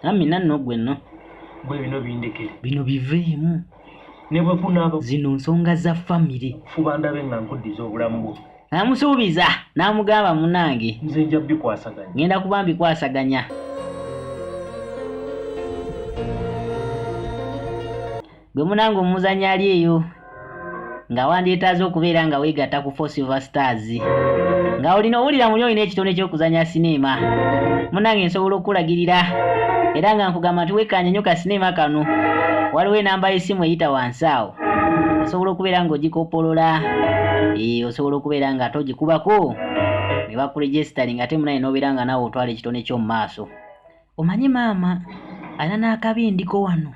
Amina nno gwe nno. Gwe bino bindekere. Bino biveemu. Ne bwe kunaaba zino nsonga za family. Fuba ndabe nga nkuddiza obulamu bwo. Namusuubiza n'amugamba munange. Nze nja bikwasaganya. Ngenda kuba mbikwasaganya. Gwe munange omuzannya ali eyo. Nga wandyetaaze okubeera nga weegatta ku Four Silver Stars. Nga olina owulira muli olina ekitone ky'okuzanya sinema. Munange nsobola okulagirira. Era nga nkugamba nti weekanyuka sinema kano. Waliwo enamba y'essimu eyita wansi awo. Osobola okubeera ng'ogikopolola. Osobola okubeera nga togikubako. Ne bakuregistering ate munaye n'obeera nga naawe otwala ekitone ky'omu maaso. Omanyi maama alina n'akabindiko wano.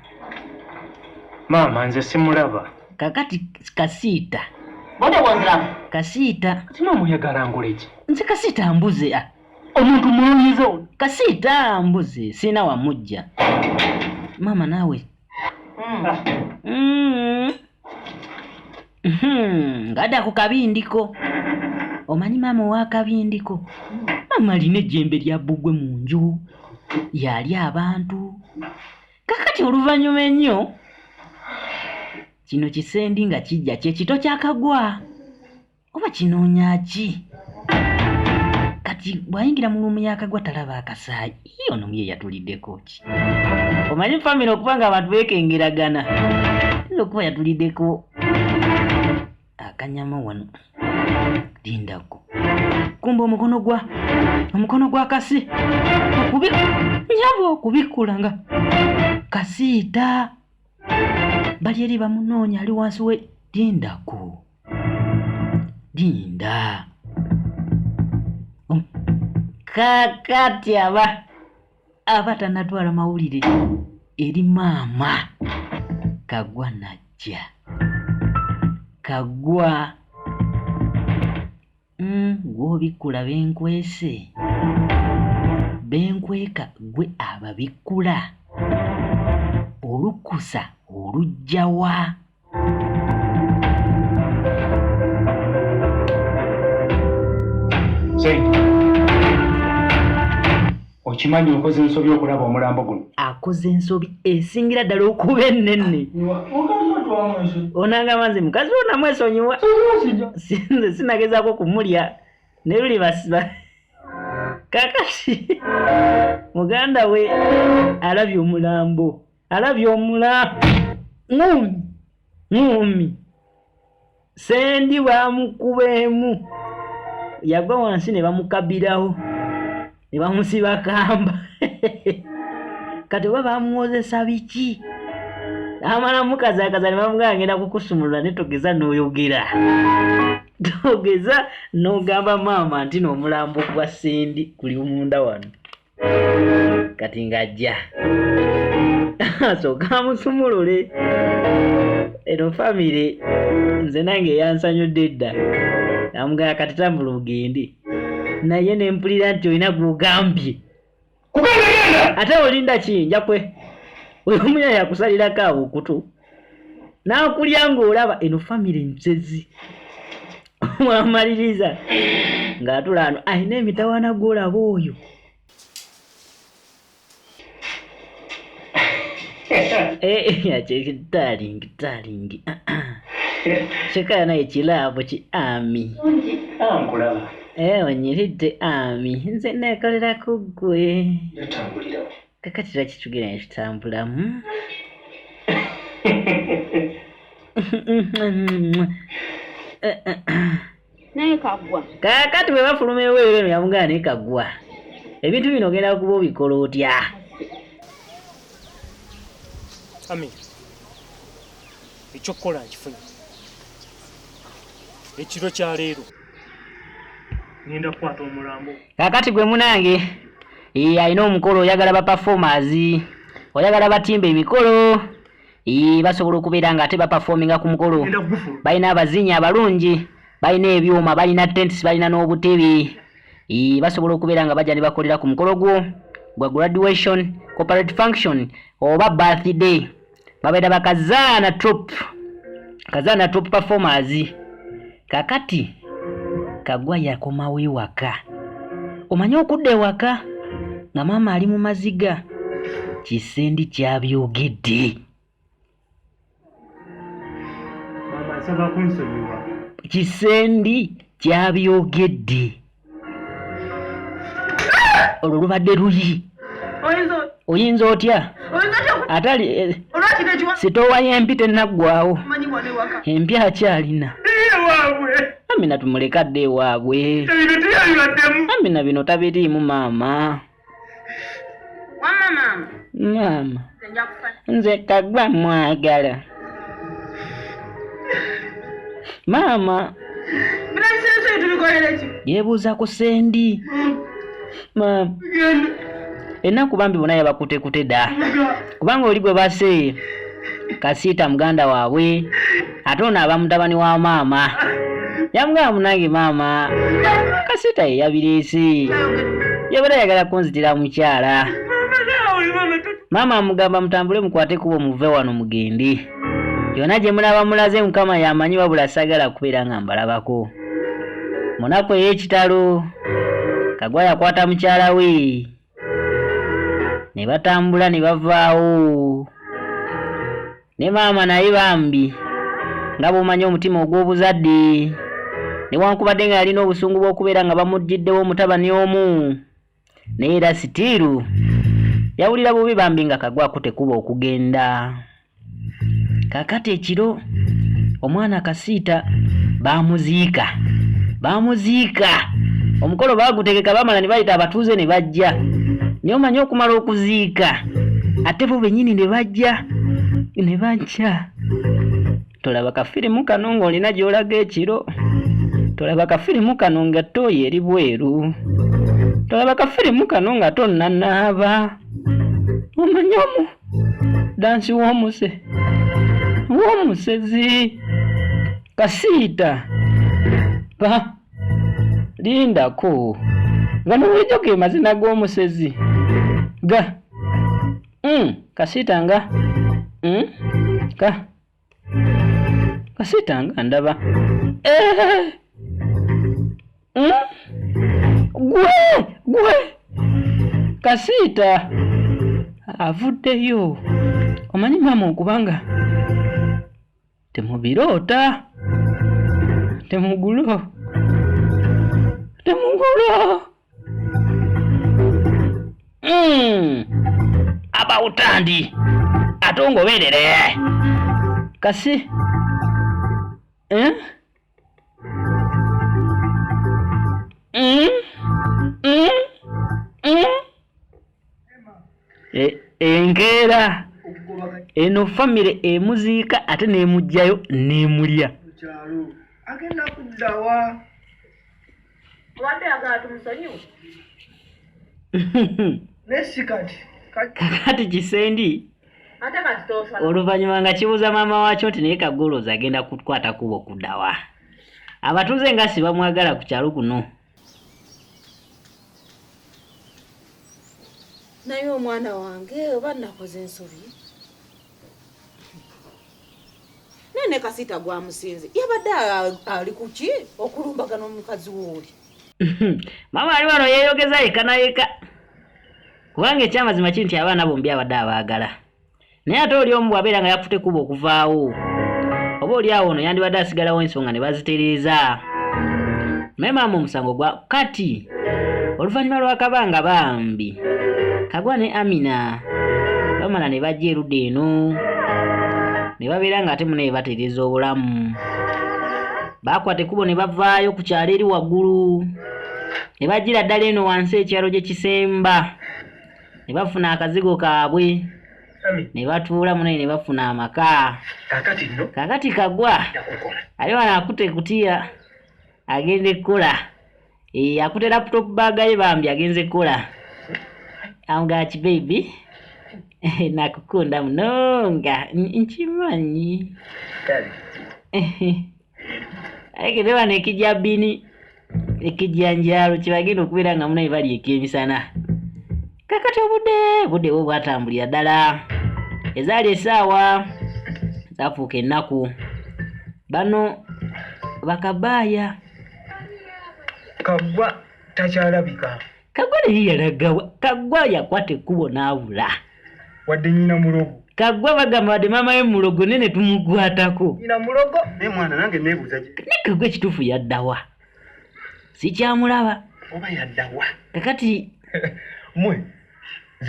Maama nze simulaba. Kakati Kasiita. Bode wanziramu. Kasiita. Sino muyagala ngoleki. Nze Kasiita mbuze. Omuntu mulunyiza ono. Kasiita mbuze sina wamujja. Mama nawe. Ngada ku kabindiko. Omanyi mama wa kabindiko. Mama alina ejjembe lya bbugwe mu nju. Yali abantu. Kakati oluvannyuma ennyo. Kino kisendi nga kijja kyekito kyakagwa. Oba kinoonya ki? Kati bwayingira mu lumu yakagwa talaba akasaayi. Ono muye yatuliddeko ki? Omanyi family okuba nga abantu beekengeragana. Okuba yatuliddeko akanyama wano. Lindako. Kumba omukono gwa Kasi. Nyabo okubikula nga Kasiita. Bali eri bamunoonya ali wansi we Lindako. Linda. Kakati abatanatwala mawulire eri maama. Kagwa najja. Kagwa. Gw'obikkula benkwese. Benkweka gwe ababikkula. Olukusa olujjawa. Okimanyi okoze ensobi okulaba omulambo guno? Akoze ensobi esingira ddala okuba ennene. Onanga manzi mukazi wona mwesonyiwa. Sinze sinagezaako kumulya. Ne luli basiba. Kakati muganda we alabye omulambo. Alabye ngumi. Sendi bamukubeemu. Yagwa wansi ne bamukabirawo. Ne bamusiba kamba. Kati oba bamuwozesa biki? Amala mukazaakaza ne bamugamba ngenda kukusumulula ne togeza n'oyogera. Togeza n'ogamba maama nti n'omulambo gwa Sendi kuli munda wano. Kati ng'ajja. Asooka amusumulule. Eno family nze nange yansanyudde dda. Namugamba kati tambula ogende. Naye ne mpulira nti olina gw'ogambye. Kugenda! Ate olinda ki njakwe? Oyo omunya yakusalirako awo okutu. N'akulya ng'olaba eno family nsezi. Mwamaliriza ng'atula ano ayina emitawaana gw'olaba oyo. Darling. Cheka naye kilabo ki ami. Nkulaba. Onyiridde ami. Nze neekolera ku ggwe. Yatambulira. Kakati rakitugira ekitambulamu. Naye kagwa. Kakati bwe bafuluma eweero yamugamba naye kagwa. Ebintu bino ogenda kuba obikola otya? Ami. Ekyokukola nkifunye. Ekiro kya leero. Ngenda kukwata omulambo. Kakati gwe munange alina omukolo oyagala ba performers. Oyagala batimba emikolo. Basobola okubeera nga ate baperforminga ku mukolo. Balina abazinyi abalungi. Balina ebyuma, balina tents, balina n'obutebe. Basobola okubeera nga bajja ne bakolera ku mukolo gwo. Gwa graduation, corporate function, oba birthday. Babeera bakazaana troupe. Kazaana troupe performers. Kakati kagwa yakomawo ewaka. Omanyi okudda ewaka nga maama ali mu maziga. Kisendi kyabyogedde. Mama asaba kunsonyiwa. Kisendi kyabyogedde. Olwo lubadde luyi. Oyinza otya? Atali sitowa y'empi tennaggwawo. Empi akyalina. Amina tumulekadde ewaabwe. Amina bino tabiriimu maama. Maama. Nze Kaggwa mwagala. Maama. Yeebuuza ku Sendi. Maama. Ennaku bambi bonna yabakutekute dda. Kubanga oli gwe base Kasiita muganda waabwe ate ono aba mutabani wa maama. Yamugamba munange maama Kasiita ye yabireese. Yabadde ayagala kunzitira mukyala. Maama amugamba mutambule mukwate kubo muve wano mugende. Yonna gye mulaba mulaze Mukama yamanyi wabula sagala kubeera nga mbalabako. Munaku ey'ekitalo Kaggwa yakwata mukyala we. Ne batambula ne bavaawo. Ne maama naye bambi nga bw'omanyi omutima ogw'obuzadde. Newankubadde nga yalina obusungu bw'okubeera nga bamuggyiddewo omutabani omu. Naye era sitiiru yawulira bubi bambi nga Kaggwa akutekuba okugenda. Kaakati ekiro omwana Kasiita baamuziika. Omukolo baagutegeka bamala ne bayita abatuuze ne bajja. Naye omanyi okumala okuziika ate bo bennyini ne bajja. Tolaba kafirimu kano ng'olina gy'olaga ekiro. Tolaba kafirimu kano nga ttooyi eri bweru. Tolaba kafirimu kano nga tonnanaaba. Omanyi omu dansi w'omusezi Kasiita lindako nga nowejo ge mazina g'omusezi ga Kasiita nga Kasiita nga ndaba gwe Kasiita avuddeyo. Omanyi maama okubanga temubiroota temugulo abawutandi atongoberere kasi enkeera eno famire emuziika ate n'emugjayo n'emulya. Agenda kuddawa? Wadde agala tumusonyiwe. Nesikati. Kakati Kisendi Ate kati tofa. oluvannyuma nga kibuuza maama waakyo nti naye Kaggwa agenda kukwata kubo kuddawa. Abatuuze nga si bamwagala ku kyalo kuno. Naye omwana wange oba nakoze ensobi. Nene Kasiita gwamusinze yabadde ali kuki okulumbagana omukazi w'oli. Maama ali wano yeeyogeza yeka na yeka. Kubanga ekyamazima kiri nti abaana bombi abadde abaagala. Naye ate oli omu bw'abeera nga yakute kuba okuvaawo. Oba oli awo ono yandibadde asigalawo ensonga ne bazitereeza. Naye maama omusango gwa kati oluvannyuma lw'akabanga bambi Kaggwa ne Amina bamala ne bajja erudda eno ne babeera nga ate munaye batereeza obulamu. Baakwata ekkubo ne bavaayo ku kyalo eri waggulu ne bajjira ddala eno wansi ekyalo gye kisemba ne bafuna akazigo kaabwe ne batuula munaye ne bafuna amaka. Kaakati Kaggwa ali wano akute ekutiya agenda ekkola. Akute laptop baaga ye bambi agenze ekkola. Amugaki baby nakukunda munonga nkimanyi. Ayeke wano ekijja bini ekijjanjalo kyebagenda okubeera nga munaye bali eky'emisana. Kakati obudde bwo bwatambulira ddala. Ezaali essaawa zaafuuka ennaku. Bano bakabaaya. Kaggwa takyalabika. Kaggwa ne yalagawa Kaggwa yakwata ekkubo n'abula. Wadde nyina mulogo. Kaggwa bagamba wadde maama we mulogo nene tumugwatako. Nyina mulogo. Mwana nange neebuuza ki? Ne Kaggwa ekituufu yaddawa. Sikyamulaba. Oba yaddawa. Kakati mwe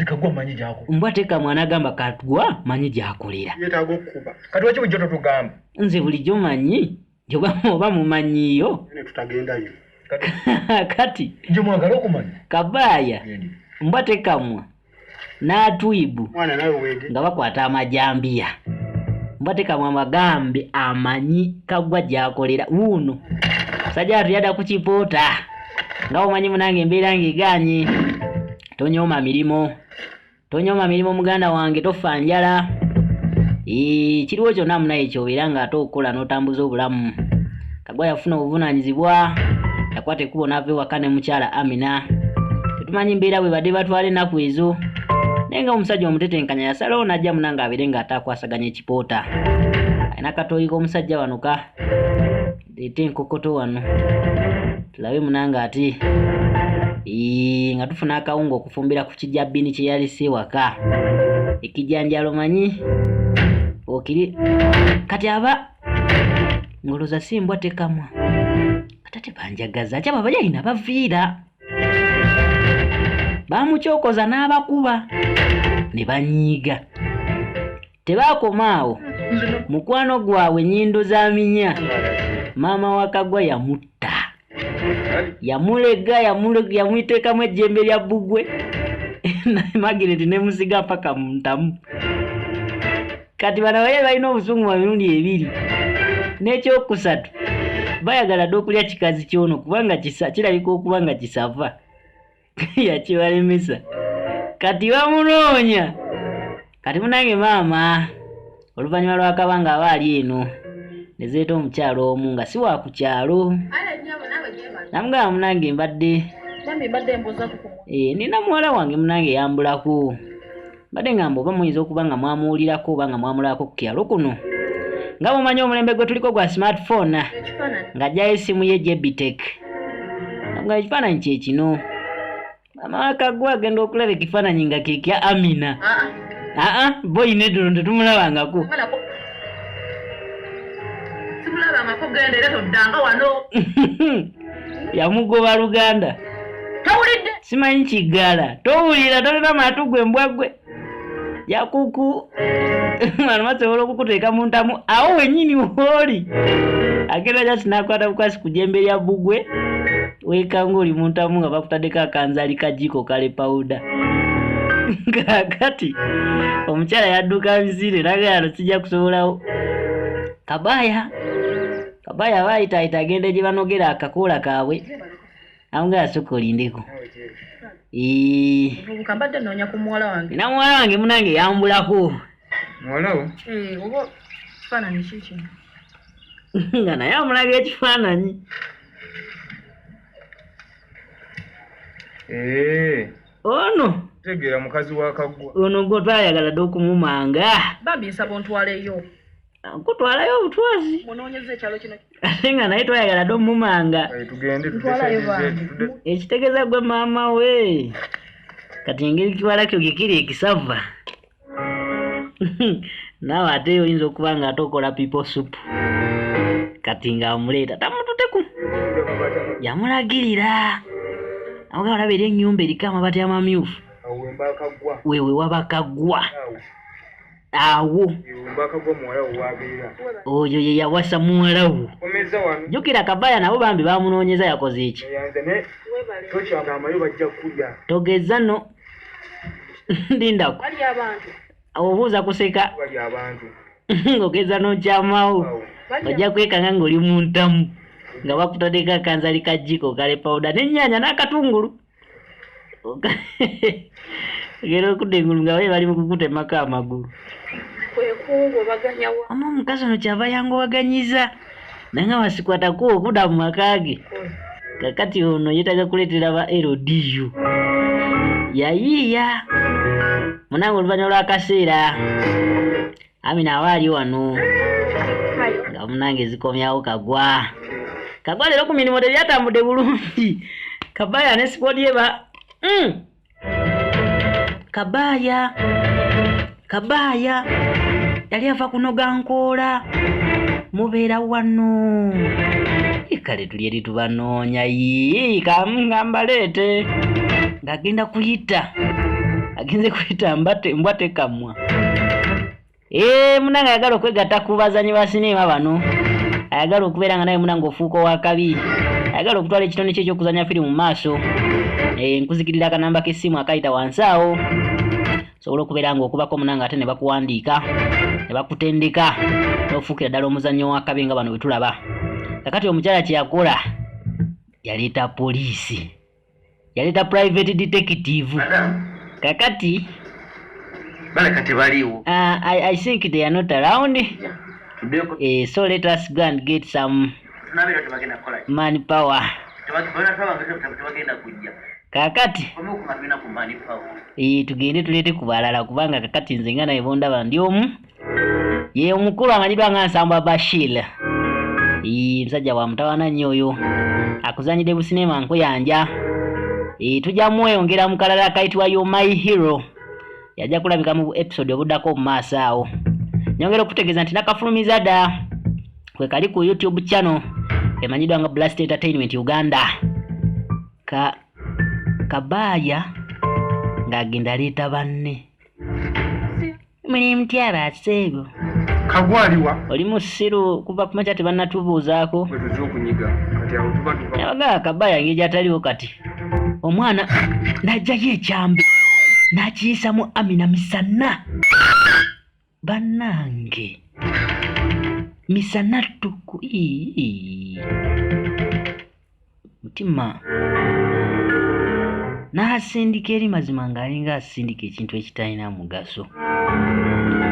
Kaggwa manyi gyako. Mbwa teka mwana agamba Kaggwa manyi gy'akolera. Yeetaaga okukuba. Kati waki bujjo totugamba? Nze bulijjo manyi oba mumanyiyo. Ne tutagendayo. Kati nje mwagala okumanya Kabaaya mbwa tekamwa n'atwibu mwana nawe wege nga bakwata amajambiya. Mbwa tekamwa amagambe amanyi Kaggwa gy'akolera wuno sajja atuyada ku kipoota nga omanyi munange embeera ng'eganye. Tonyooma mirimo muganda wange, tofa njala. Kiriwo kyonna munaye ky'obeera ng'ate okola n'otambuza obulamu. Kaggwa yafuna obuvunaanyizibwa yakwata ekkubo n'ava ewaka ne mukyala Amina. Tetumanyi mbeera bwe badde batwala ennaku ezo, naye nga omusajja omutetenkanya yasalawo n'ajja munange abeere ng'ate akwasaganya ekipoota. Alina katooyi k'omusajja wano ka leeta enkokoto wano tulabe munange ate nga tufuna akawunga okufumbira ku kijjabbini kye yalese ewaka. Ekijanjalo manyi okiri kati aba ngoloza si mbwa tekamwa katate banjagaza kyaba bajalina baviira bamukyokoza n'abakuba ne banyiiga. Tebaakomaawo mukwano gwabwe nnyindo za minya maama wa Kaggwa yamutta, yamulega yamwiteekamu ejjembe lya bbugwe Magireti ne musiga paka mu ntamu. Kati bano baye balina obusungu bwa mirundi ebiri. N'ekyokusatu bayagala dde okulya kikazi kyono kubanga kirabika okuba nga kisava yakibalemesa. Kati bamunoonya. Kati munange maama oluvannyuma lw'akabanga aba ali eno ne zeeta omukyalo omu nga si wa ku kyalo. Namugamba munange mbadde nina muwala wange munange yambulako. Mbadde ngamba oba muyinza okuba nga mwamuwulirako oba nga mwamulabako ku kyalo kuno. Nga mumanyi omulembe gwe tuliko gwa smartphone ng'ajjayo essimu ye Jebitek. Nga ekifaananyi kye kino. Maama wa Kaggwa agenda okulaba ekifaananyi nga ke kya Amina. Boyi neddono tetumulabangako. Simulabangako genda era toddanga wano. Yamugoba Luganda. Towulidde? Simanyi kiggala. Towulira tolina matu gwe mbwa gwe. Yakuku mwana masobola okukuteeka mu ntamu awo wennyini w'oli. Agenda jasi n'akwata bukwasi ku jjembe lya bbugwe weekanga oli mu ntamu nga bakutaddeko akanzaali ka jiko kale pawuda. Kakati omukyala yadduka misire n'agamba sijja kusobolawo. Kabaaya baayitaayita agende gye banogera akakoola kaabwe amugamba sooka olindeko. Mbadde noonya ku muwala wange. Na muwala wange munange yambulako. Muwala wo? Oba kifaananyi kiki? Nga naye amulaga ekifaananyi. Ono tegeera mukazi wa Kaggwa. Ono gwe twayagala dde okumumanga. Bambi nsaba ontwaleyo. Nkutwalayo obutwazi. Munoonyeza ekyalo kino. Ate nga naye twayagala dde omumanga. Tugende Ekitegeeza gwe maama we. Kati engeri kiwala kyo gekiri ekisava. Naawe ate oyinza okuba nga ate okola people soup. Kati nga amuleeta tamututeku. Yamulagirira. Amugamba olaba eri ennyumba eriko amabaati amamyufu. Wewe waba Kaggwa. Awo. Oyo ye yawasa muwala wo. Jjukira Kabaaya nabo bambi bamunoonyeza yakoze eki. Togeza no. Ndindako. Obuuza kuseka. Ng'ogeza n'okyamawo. Ojja kwekanga ng'oli mu ntamu. Nga bakutaddeko akanzaali ka jiko kale pawuda n'ennyaanya n'akatungulu. Ogera okudda engulu nga bwe bali mu kukutemako amagulu. Omukazi ono kyava yangowaganyiza naye nga basikwatako okudda mu maka ge. Kakati ono yeetaaga kuleetera ba LDU. Yayiiya munange oluvannyuma lw'akaseera Amina aba ali wano nga munange zikomyawo Kaggwa leero ku mirimu tebyatambudde bulungi. Kabaaya ne squad ye Kabaya yali ava kunoga nkoola mubeera wano kale tuli eri tubanoonya kangamba leete ng'agenda kuyita agenze kuyita mbwate kamwa munange ayagala okwegatta ku bazanyi ba sinema bano ayagala okubeera nga naye munange ofuuka owakabi ayagala okutwala ekitone kye ekyokuzanya firimu mu maaso nkuzikirira akanamba k'essimu akayita wansi awo sobola okubeera nga okubako munange ate ne bakuwandiika ne bakutendeka n'ofuukira ddala omuzannyo wakabi nga bano bwe tulaba. Kakati omukyala kye yakola yaleeta poliisi, yaleeta private detective. Kakati balekati baliwo. I think they are not around. So let us go and get some manpower. Kakati tugende tuleete ku balala kubanga kakati nze nga naye bondaba ndi omu ye omukulu amanyidwa nga Nsambwa Bashir. Musajja wa mutawana nnyo oyo akuzanyidde businema nkuyanja. Tujja mweyongera mu kalala akayitibwa Yo My Hero yajja kulabika mu episode obuddako mu maaso awo. Nyongera okutegeeza nti nakafulumiza dda kwe kali ku YouTube channel emanyiddwa nga Blast Entertainment Uganda. Kabaya ng'agenda leeta banne. Muli mutyaba aseebo. Kagwaliwa. Oli musiru kuva ku makya tebannatubuuzaako. Bwe tuzo okunyiga. Kati awo tuba. Yabaga Kabaya ngeri gy'ataliwo kati. Omwana n'ajjayo ekyambe n'akiyisamu Amina misana. Bannange. Misana tuku. Mutima. N'asindika eri mazima ng'alinga asindika ekintu ekitalina mugaso.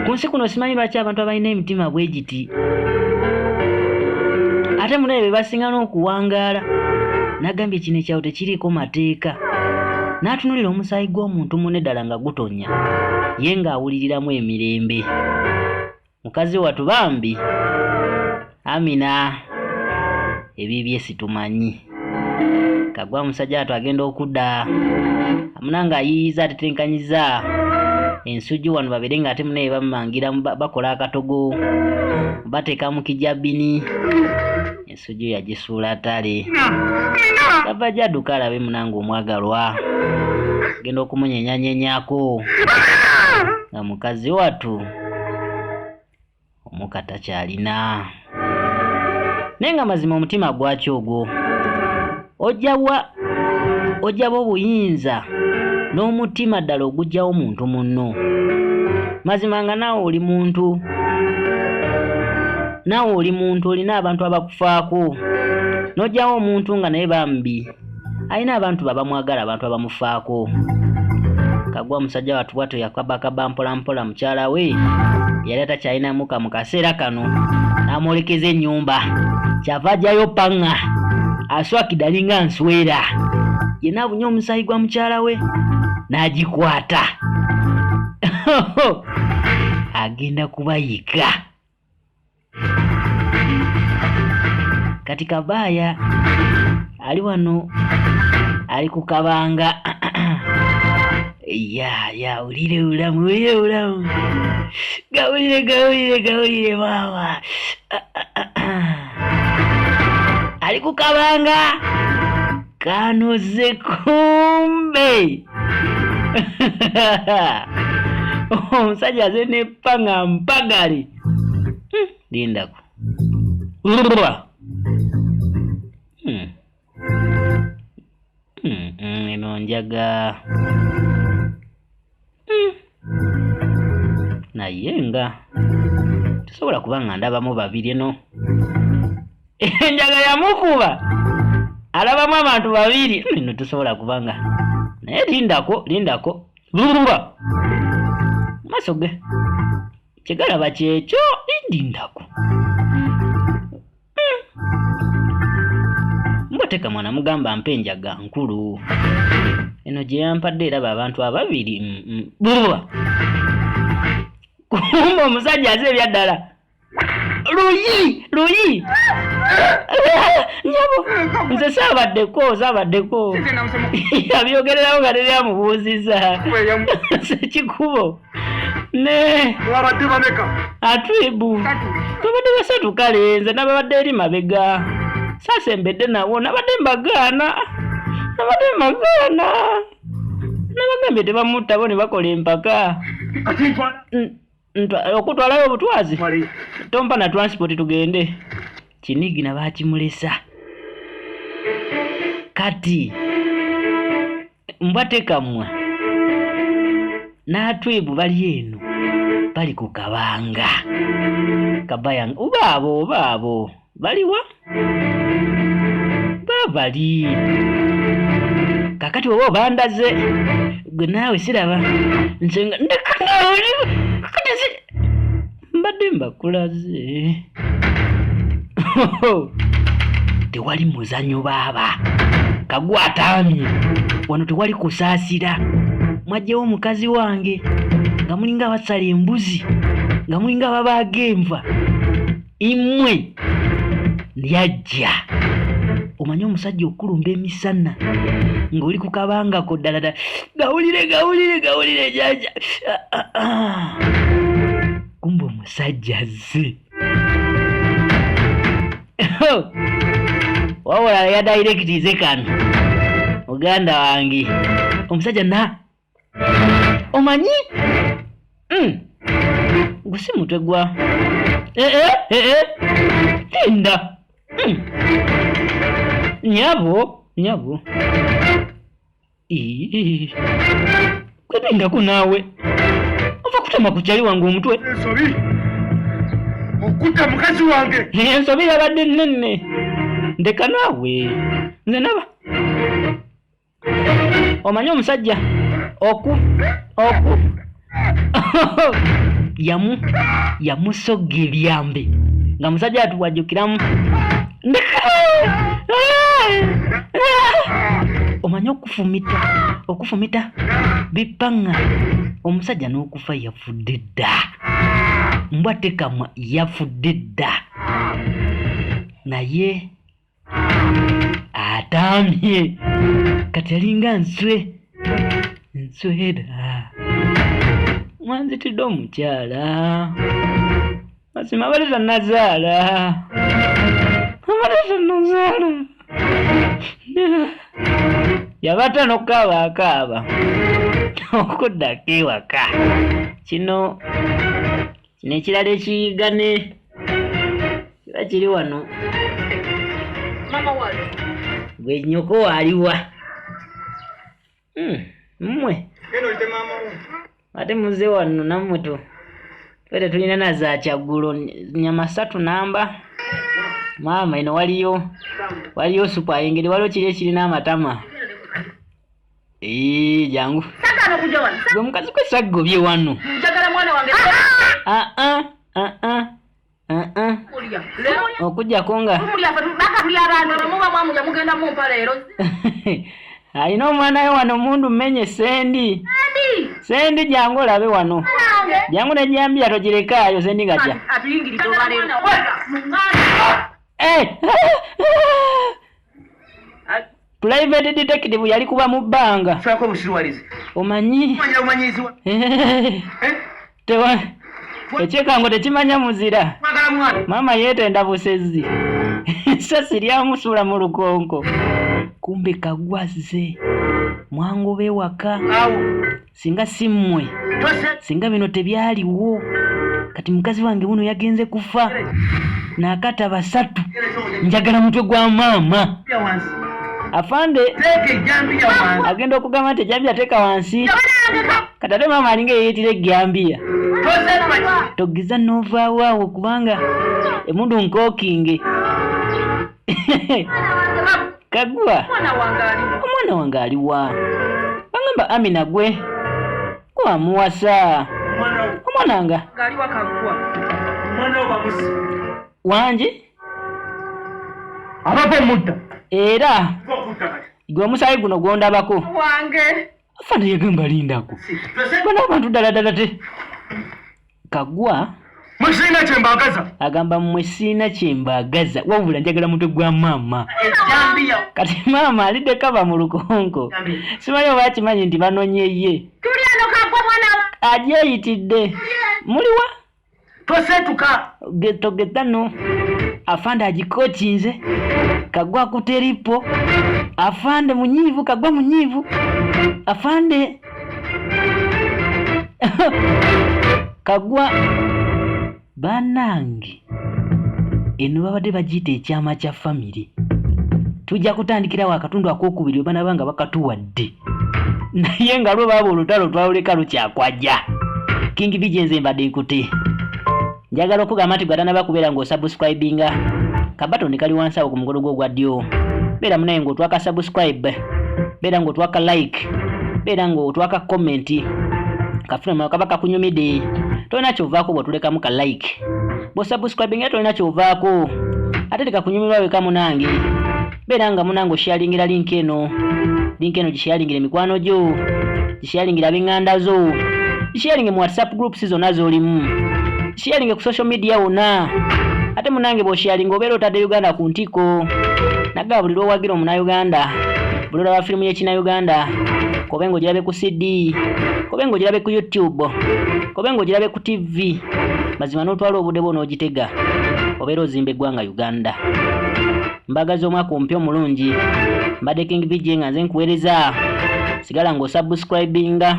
Ku nsi kuno simanyi lwaki abantu abalina emitima bwe giti. Ate munaye be basinga n'okuwangaala. N'agambye kino ekyawo tekiriiko mateeka. N'atunulira omusaayi gw'omuntu munne ddala nga gutonya. Ye ng'awuliriramu emirembe. Mukazi wattu bambi. Amina. Ebibye situmanyi. Kagwa musajja wattu agenda okudda. Amunanga ayiyiza atetenkanyiza. Ensujju wano babere nga ate munaye bamumangira bakola akatogo. Bateeka mu kijabini. Ensujju yagisuula ttale. Kava jadduka alabe munange omwagalwa. Genda okumunyenyanyenyaako. Nga mukazi wattu omukata kyalina. Naye nga mazima omutima gwaki ogwo. Ojjaba obuyinza n'omutima ddala ogujjawo muntu munno. Mazima nga naawe oli muntu. Naawe oli muntu olina abantu abakufaako. N'ojjawo omuntu nga naye bambi. Alina abantu babamwagala abantu abamufaako. Kagwa musajja wattu bw'atyo yakabakaba mpola mpola mukyala we. Yali atakyalinamuka mu kaseera kano. N'amwolekeza ennyumba. Kyava ajjayo panga. Aswakidde alinga nswera. Ye n'abunya omusaayi gwa mukyala we. N'agikwata. Agenda kubayika. Kati Kabaya ali wano ali ku kabanga. Ya ulire ulamu. Gawulire mama. Ali ku kabanga. Kanoze kumbe. Omusajja aze n'eppanga mpagale. Lindako. Eno njaga. Naye nga tusobola kuba nga ndabamu babiri eno. Enjaga yamukuba. Alabamu abantu babiri. Eno tusobola kuba nga. Naye lindako. Maaso ge. Kyegalaba kyekyo lindako. Mboteka mwana mugamba mpe enjaga nkulu. Eno gye yampadde eraba abantu ababiri. Kumba omusajja aze ebyaddala. Luyi! Nyabo. Nze sabaddeko. Sije namusoma. Abyogererawo nga teryamubuuziza. Sekikubo. Ne. Wabadde bameka. Atwibu. Tubadde basatu kale nze nabadde eri mabega. Sasembedde nawo nabadde mbagaana. Nabagambye tebamutta bo ne bakola empaka. Kati ntwala. Okutwalayo obutwazi. Wali. Tompa na transport tugende. Kinigina bakimulesa. Kati mbatekamwa n'atwibu bali eno bali ku kabanga kabayanga obaabo baliwa babali kakati oba obandaze gwe naawe siraba nsenga ndekanaoli kakati mbadde mbakulaze tewali muzanyo baaba Kagwa ataamye wano tewali kusaasira mwajjewo mukazi wange nga mulinga basala embuzi nga mulinga babaaga enva imwe lyajja omanye omusajja okulumba emisana ng'oli ku kabangako ddala gawulire jajja kumbe omusajja azze wawula ya directize kano muganda wange omusajja na omanyi gusi mutwe gwa tenda nyabo kwetendako naawe ova kutama ku kyali wange omutwe Ensobi. Okutta mukazi wange. ensobi yabadde nnene ndeka naawe nze naba omanyi omusajja oku yamusogga ebyambe nga musajja atuwajjukiramu ndeka omanyi okufumita bipanga omusajja n'okufa yafudde dda mbwa tekamwa yafudde dda naye ataamye kati alinga nswera mwanzitidde omukyala mazima abadde tannazaala yabata n'okukaaba okuddako ewaka kino ekirala ekiyigane kiba kiri wano Mama wali. gwe nyoko waliwa mmwe Eno ite mama wo. ate muze wano nammwe twete tulina na za kyaggulo nyama 3 namba mama ino waliyo supa engeri waliwo kiri ekirina amatama jangu Saka nokuja wano. gwe mukazi kwe saggobye wano Njagala mwana wange. Kulya. Lero okujjako nga kulya baka kulya abantu muba mwamuja mugenda mumpa leero. alina omwana we wano mundu mmenye sendi jangu olabe wano jangu nejambiya togirekaayo sendi gajja Atuyingirije olwaleero. private detective yali kuba mu bbanga Fako busirwalize. omanyi Manya umanyiziwa. tewa ekyekango tekimanya muzira Mwagala mwana. mama yeetenda busezi essasi lyamusula mu lukonko kumbe kagwaze mwangu bewaka Awo. singa simmwe Tose. singa bino tebyaliwo kati mukazi wange buno yagenze kufa nakata basatu njagala mutwe gwa mama Ya wansi. afande Teke jambi ya wansi. agenda okugamba nti ejambiya teeka wansi kati ate mama alinga yeyeetira ejambiya Tose mama. togiza novaawo awo kubanga emundu nkookinge kagwa Mwana wange aliwo. omwana wange aliwa bagamba Amina gwe gwamuwasa Mwana wo. omwana wanga Aliwa kagwa. Mwana wo babusi. wangi Abapo mutta. era Okutta kati. gwe omusaayi guno gwondabako Wange. afande yagamba lindako Tose. bana abantu ddala te kagwa Musina kyembagaza. Agamba mmwe sina kyembagaza wabula njagala mutwe gwa maama. Ejjambiya. Kati maama alidde kaba mu lukonko. Simanyi oba akimanyi nti banonye ye. Tuli ano kagwa mwana wa. Agyeyitidde. Muliwa? Tosetuka. Getano. Afande agikokinze. Kagwa kuteripo. Afande munyivu, kagwa munyivu. Afande. Kagwa banange. Eno babadde bagiyita ekyama kya family. Tujja kutandikirawo akatundu ak'okubiri bana banga bakatuwadde. Naye nga lwe baba olutalo twaluleka lukyakwaja. King Vigenze mbadde nkute. Njagala okugamba nti gwatana bakubeera ng'osubscribinga. Kabatoni kali wansi awo ku mukono gwo gwa ddyo. Beera munaye ng'otwaka subscribe. Beera ng'otwaka like. Beera ng'otwaka comment. Kafuna mwa kabaka kunyumide. Tolina kyovaako bw'otulekamu ka like. Bo subscribinga tolina kyovaako. Ate teka kunyumirwa weka munange. Beera nga munange osharingira link eno. Link eno gisharingire mikwano gyo. Gisharingire ab'enganda zo. Gisharinge mu WhatsApp groups zonna z'olimu. Gisharinge ku social media wonna. Ate munange bw'osharinga obeera otadde Uganda ku ntiko. Naga buli lw'owagira Omunnayuganda. Buli lw'olaba firimu y'Ekinnayuganda. Kobe ng'ogirabe ku CD. Kobe ng'ogirabe ku YouTube. Kobe ng'ogirabe ku TV. Mazima n'otwala obudde bwo n'ogitega. Obeera ozimba eggwanga Uganda. Mbagaza omwaka omupya omulungi. Mbadde King VJ nga nze nkuweereza. Sigala ng'osubscribinga.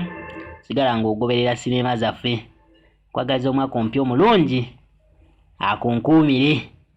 Sigala ng'ogoberera sinema zaffe. Kwagaza omwaka omupya omulungi. Akunkuumire.